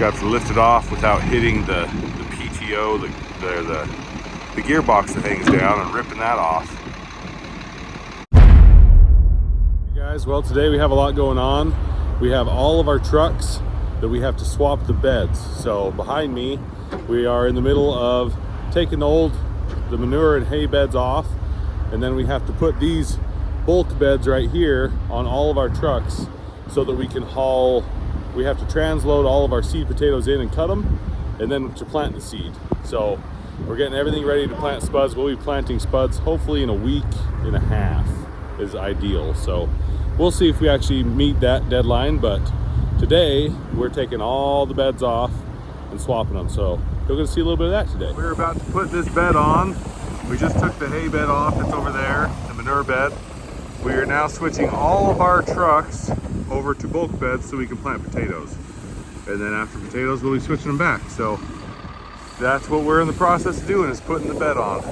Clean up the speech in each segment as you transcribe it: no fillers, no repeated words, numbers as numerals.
got to lift it off without hitting the PTO, the gearbox that hangs down, and ripping that off. Hey guys, well today we have a lot going on. We have all of our trucks that we have to swap the beds. So behind me, we are in the middle of taking the manure and hay beds off, and then we have to put these bulk beds right here on all of our trucks so that we can haul. We have to transload all of our seed potatoes in and cut them, and then to plant the seed. So we're getting everything ready to plant spuds. We'll be planting spuds hopefully in a week and a half is ideal. So we'll see if we actually meet that deadline, but today we're taking all the beds off and swapping them. So you're gonna see a little bit of that today. We're about to put this bed on. We just took the hay bed off, it's over there, the manure bed. We are now switching all of our trucks over to bulk beds so we can plant potatoes. And then after potatoes, we'll be switching them back. So that's what we're in the process of doing, is putting the bed on.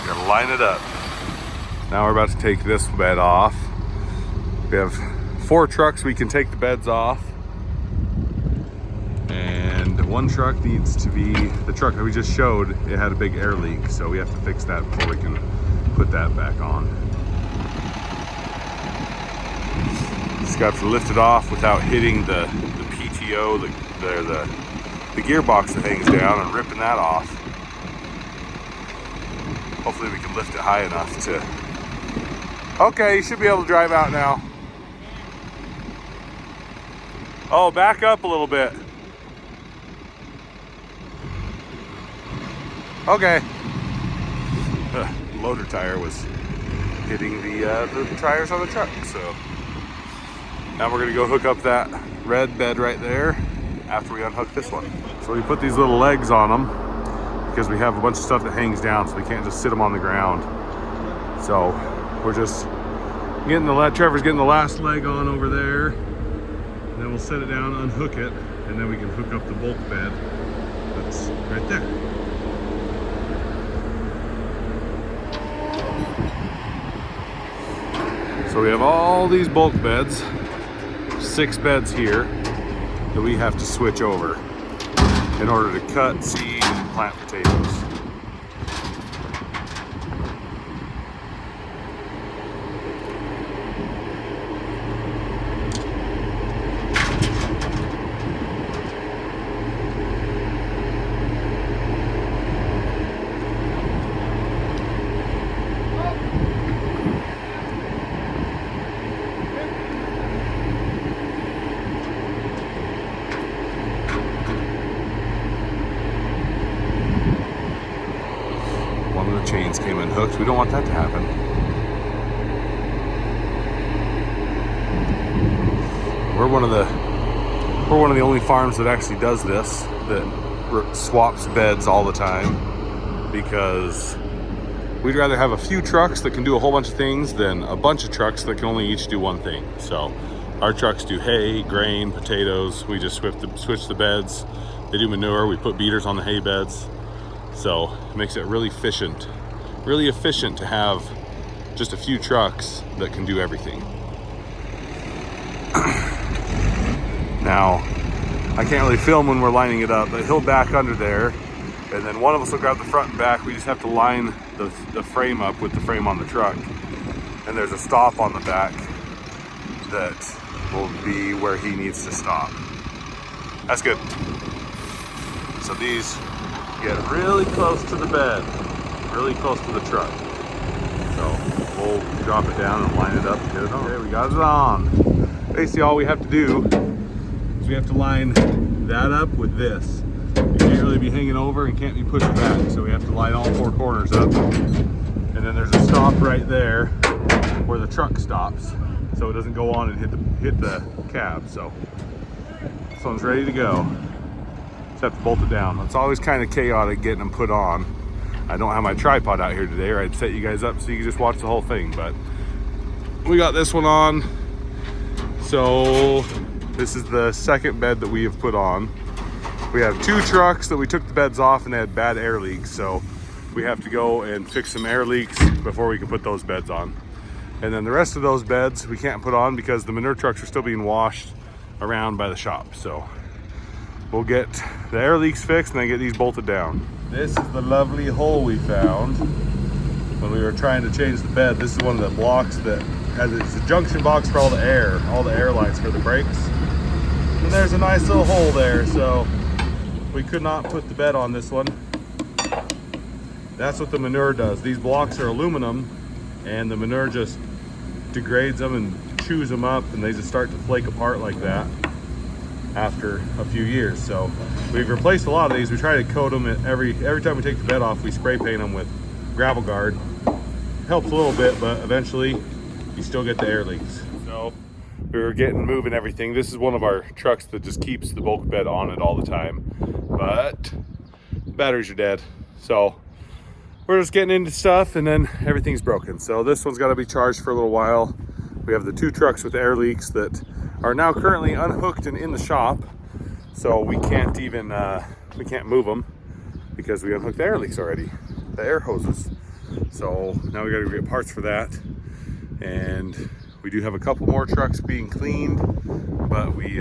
Gotta line it up. Now we're about to take this bed off. We have 4 trucks we can take the beds off. And one truck needs to be, the truck that we just showed, it had a big air leak. So we have to fix that before we can put that back on. Just got to lift it off without hitting the PTO, the gearbox that hangs down, and ripping that off. Hopefully we can lift it high enough to... Okay, you should be able to drive out now. Oh, back up a little bit. Okay. The loader tire was hitting the tires on the truck, so now we're gonna go hook up that red bed right there after we unhook this one. So we put these little legs on them because we have a bunch of stuff that hangs down, so we can't just sit them on the ground. So we're just getting Trevor's getting the last leg on over there, and then we'll set it down, unhook it, and then we can hook up the bulk bed that's right there. So we have all these bulk beds, 6 beds here, that we have to switch over in order to cut, seed, and plant potatoes. Chains came unhooked. We don't want that to happen. We're one of the only farms that actually does this, that swaps beds all the time, because we'd rather have a few trucks that can do a whole bunch of things than a bunch of trucks that can only each do one thing. So our trucks do hay, grain, potatoes. We just switch the beds. They do manure. We put beaters on the hay beds. So it makes it really efficient to have just a few trucks that can do everything. Now, I can't really film when we're lining it up, but he'll back under there, and then one of us will grab the front and back. We just have to line the frame up with the frame on the truck, and there's a stop on the back that will be where he needs to stop. That's good. So these get really close to the bed, really close to the truck. So we'll drop it down and line it up and get it on. Okay, we got it on. Basically all we have to do is we have to line that up with this. It can't really be hanging over and can't be pushed back, so we have to line all 4 corners up. And then there's a stop right there where the truck stops, so it doesn't go on and hit the cab. So this one's ready to go. Have to bolt it down. It's always kind of chaotic getting them put on. I don't have my tripod out here today, or I'd set you guys up so you can just watch the whole thing, but we got this one on. So This is the second bed that we have put on. We have 2 trucks that we took the beds off and they had bad air leaks. So we have to go and fix some air leaks before we can put those beds on. And then the rest of those beds we can't put on because the manure trucks are still being washed around by the shop. So we'll get the air leaks fixed and then get these bolted down. This is the lovely hole we found when we were trying to change the bed. This is one of the blocks that has, it's a junction box for all the air lines for the brakes. And there's a nice little hole there, so we could not put the bed on this one. That's what the manure does. These blocks are aluminum and the manure just degrades them and chews them up, and they just start to flake apart like that after a few years. So we've replaced a lot of these. We try to coat them every time we take the bed off. We spray paint them with Gravel Guard. Helps a little bit, but eventually you still get the air leaks. So we were moving everything. This is one of our trucks that just keeps the bulk bed on it all the time, but the batteries are dead. So we're just getting into stuff and then everything's broken. So this one's got to be charged for a little while. We have the 2 trucks with air leaks that are now currently unhooked and in the shop. So we can't even, we can't move them because we unhooked the air leaks already, the air hoses. So now we got to get parts for that. And we do have a couple more trucks being cleaned, but we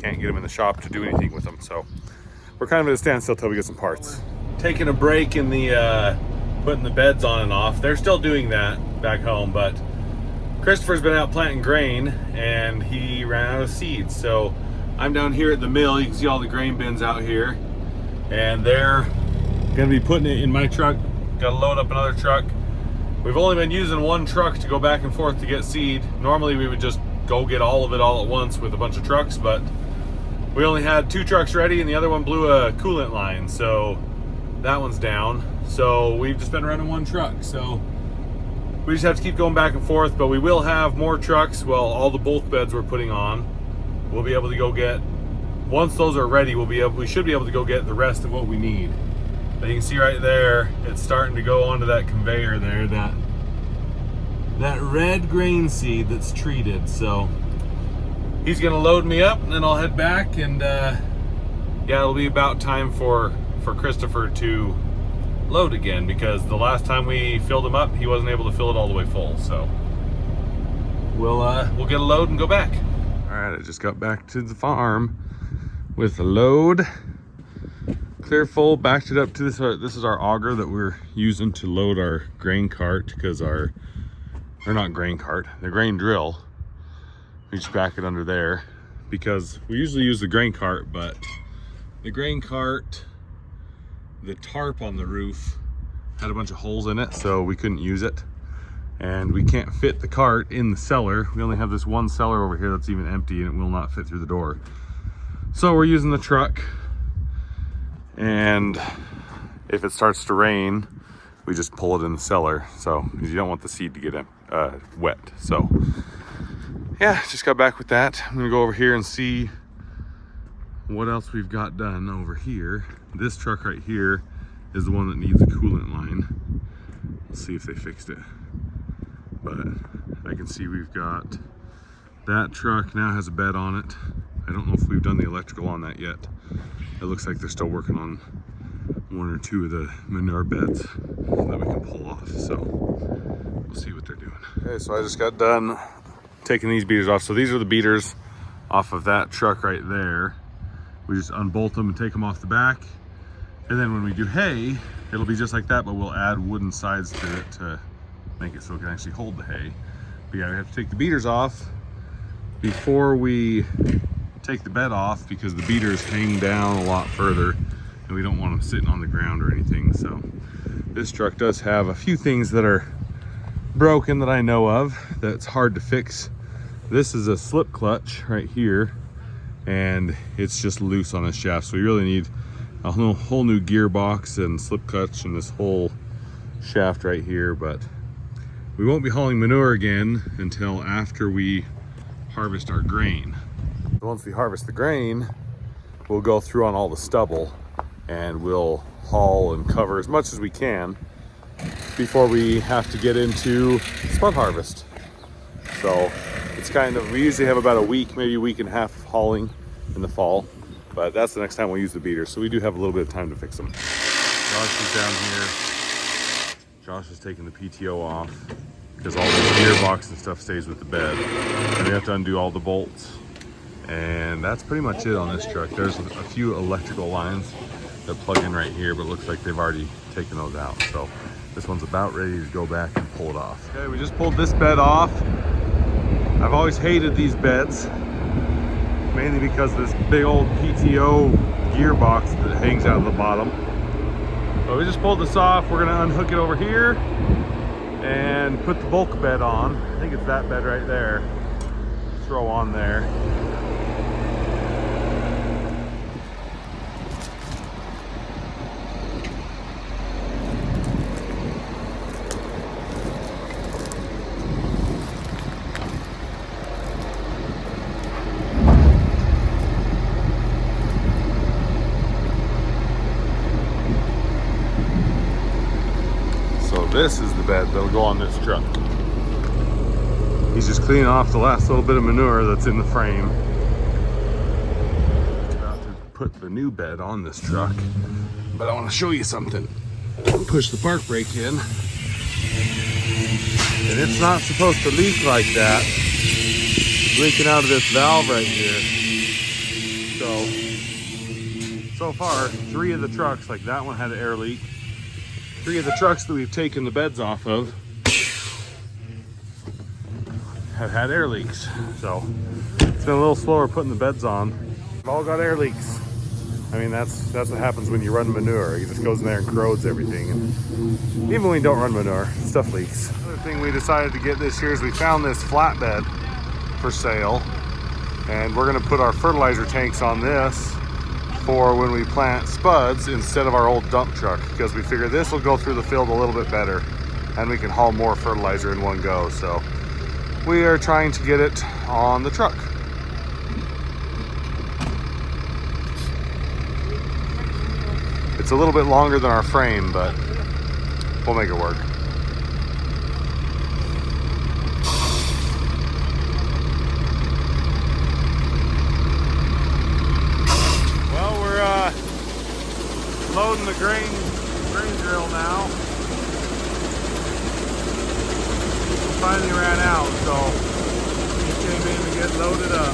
can't get them in the shop to do anything with them. So we're kind of at a standstill till we get some parts. Taking a break in the putting the beds on and off. They're still doing that back home, but Christopher's been out planting grain and he ran out of seeds. So I'm down here at the mill. You can see all the grain bins out here, and they're gonna be putting it in my truck. Gotta load up another truck. We've only been using 1 truck to go back and forth to get seed. Normally we would just go get all of it all at once with a bunch of trucks, but we only had 2 trucks ready and the other one blew a coolant line, so that one's down. So we've just been running 1 truck. So we just have to keep going back and forth, but we will have more trucks. Well, all the bulk beds we're putting on, we'll be able to go get, once those are ready, we should be able to go get the rest of what we need. But you can see right there, it's starting to go onto that conveyor there, that red grain seed that's treated. So he's gonna load me up and then I'll head back, and yeah, it'll be about time for Christopher to load again, because the last time we filled him up, he wasn't able to fill it all the way full. So we'll get a load and go back. All right, I just got back to the farm with a load. Clear full, backed it up to this. This is our auger that we're using to load our grain cart, because they're not grain cart, the grain drill. We just back it under there because we usually use the grain cart, but the grain cart, the tarp on the roof had a bunch of holes in it, so we couldn't use it. And we can't fit the cart in the cellar. We only have this 1 cellar over here that's even empty, and it will not fit through the door. So we're using the truck. And if it starts to rain, we just pull it in the cellar. So, because you don't want the seed to get wet. So yeah, just got back with that. I'm gonna go over here and see what else we've got done over here. This truck right here is the one that needs a coolant line. Let's see if they fixed it. But I can see we've got, that truck now has a bed on it. I don't know if we've done the electrical on that yet. It looks like they're still working on 1 or 2 of the manure beds that we can pull off. So we'll see what they're doing. Okay, so I just got done taking these beaters off. So these are the beaters off of that truck right there. We just unbolt them and take them off the back. And then when we do hay, it'll be just like that, but we'll add wooden sides to it to make it so it can actually hold the hay. But yeah, we have to take the beaters off before we take the bed off, because the beaters hang down a lot further and we don't want them sitting on the ground or anything. So this truck does have a few things that are broken that I know of that's hard to fix. This is a slip clutch right here, and it's just loose on the shaft, so we really need a whole new gearbox and slip clutch and this whole shaft right here. But we won't be hauling manure again until after we harvest our grain. Once we harvest the grain, we'll go through on all the stubble and we'll haul and cover as much as we can before we have to get into spud harvest. So It's kind of, we usually have about a week, maybe a week and a half of hauling in the fall, but that's the next time we'll use the beater. So we do have a little bit of time to fix them. Josh is down here. Josh is taking the PTO off because all the gearbox and stuff stays with the bed. And we have to undo all the bolts. And that's pretty much it on this truck. There's a few electrical lines that plug in right here, but it looks like they've already taken those out. So this one's about ready to go back and pull it off. Okay, we just pulled this bed off. I've always hated these beds, mainly because of this big old PTO gearbox that hangs out of the bottom. So we just pulled this off. We're gonna unhook it over here and put the bulk bed on. I think it's that bed right there. Throw on there. This is the bed that'll go on this truck. He's just cleaning off the last little bit of manure that's in the frame. About to put the new bed on this truck, but I want to show you something. Push the park brake in, and it's not supposed to leak like that. It's leaking out of this valve right here. So far, 3 of the trucks, like that one had an air leak. 3 of the trucks that we've taken the beds off of have had air leaks. So it's been a little slower putting the beds on. They've all got air leaks. I mean, that's what happens when you run manure. It just goes in there and corrodes everything. And even when you don't run manure, stuff leaks. Another thing we decided to get this year is we found this flatbed for sale. And we're gonna put our fertilizer tanks on this for when we plant spuds instead of our old dump truck, because we figure this will go through the field a little bit better and we can haul more fertilizer in one go. So we are trying to get it on the truck. It's a little bit longer than our frame, but we'll make it work. Loading the grain drill now. Finally ran out, so he came in to get loaded up.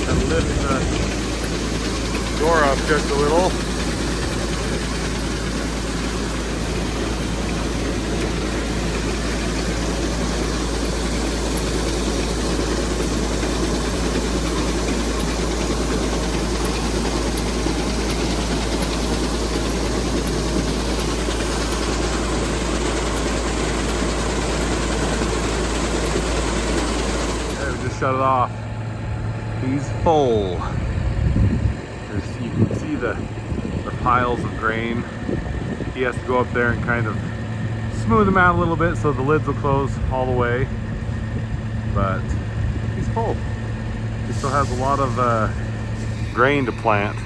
Gotta lift the door up just a little. Shut it off. He's full. You can see the piles of grain. He has to go up there and kind of smooth them out a little bit so the lids will close all the way. But he's full. He still has a lot of grain to plant.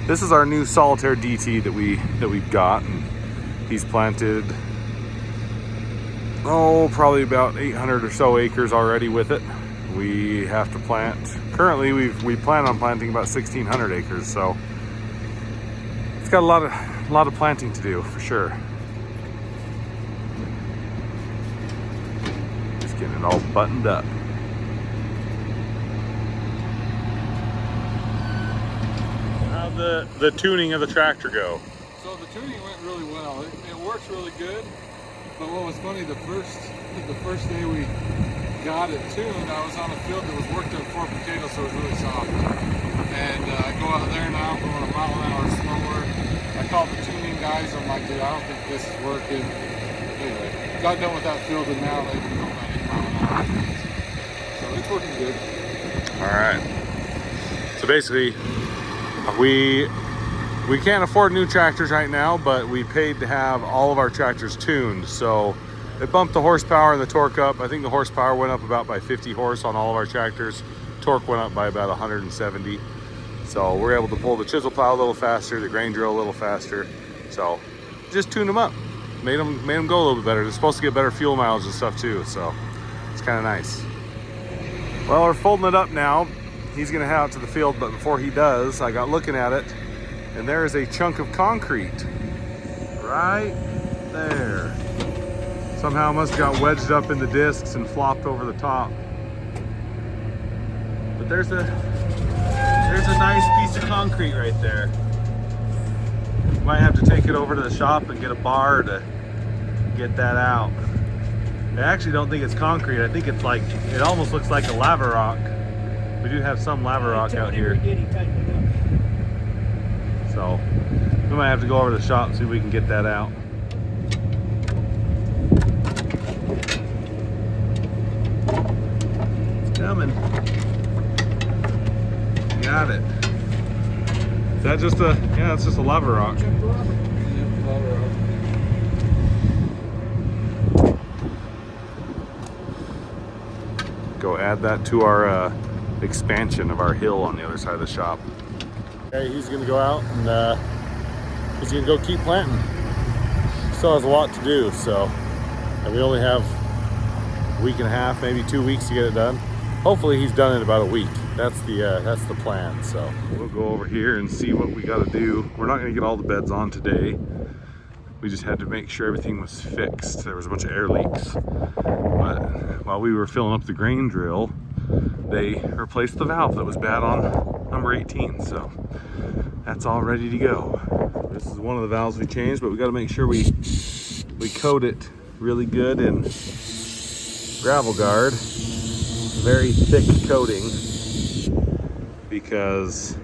This is our new solitaire DT that we've got, and he's planted probably about 800 or so acres already with it. We have to plant, currently we plan on planting about 1,600 acres, so it's got a lot of planting to do for sure. Just getting it all buttoned up. How'd the tuning of the tractor go? So the tuning went really well. It works really good, but what was funny, the first day we got it tuned, I was on a field that was worked up for potatoes, so it was really soft. And I go out there now, going a mile an hour slower. I called the tuning guys. I'm like, dude, I don't think this is working. Anyway, got done with that field, and now they can go about 8 mile an hour. So it's working good. All right. So basically, we can't afford new tractors right now, but we paid to have all of our tractors tuned. So it bumped the horsepower and the torque up. I think the horsepower went up about by 50 horse on all of our tractors. Torque went up by about 170. So we're able to pull the chisel plow a little faster, the grain drill a little faster. So just tune them up. made them go a little bit better. They're supposed to get better fuel mileage and stuff too, so it's kind of nice. Well, we're folding it up now. He's gonna head out to the field, but before he does, I got looking at it, and there is a chunk of concrete right there. Somehow it must have got wedged up in the discs and flopped over the top. But there's a nice piece of concrete right there. Might have to take it over to the shop and get a bar to get that out. I actually don't think it's concrete. I think it's like, it almost looks like a lava rock. We do have some lava rock out here. So we might have to go over to the shop and see if we can get that out. It's coming. Got it. Is that just a, yeah, it's just a lava rock. Go add that to our expansion of our hill on the other side of the shop. Okay, he's gonna go out and he's gonna go keep planting. Still has a lot to do, so, and we only have a week and a half, maybe 2 weeks to get it done. Hopefully he's done in about a week. That's the plan. So we'll go over here and see what we got to do. We're not going to get all the beds on today. We just had to make sure everything was fixed. There was a bunch of air leaks. But while we were filling up the grain drill, they replaced the valve that was bad on number 18. So that's all ready to go. This is one of the valves we changed, but we got to make sure we coat it really good in Gravel Guard. Very thick coating, because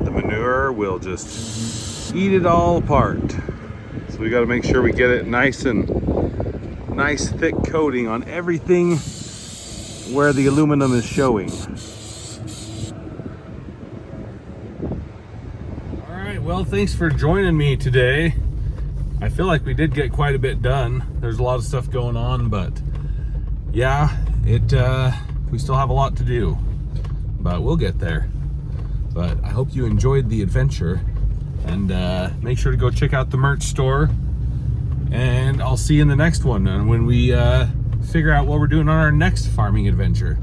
the manure will just eat it all apart. So we got to make sure we get it nice thick coating on everything where the aluminum is showing. All right, well, thanks for joining me today. I feel like we did get quite a bit done. There's a lot of stuff going on, but yeah, we still have a lot to do, but we'll get there. But I hope you enjoyed the adventure, and make sure to go check out the merch store, and I'll see you in the next one, and when we figure out what we're doing on our next farming adventure.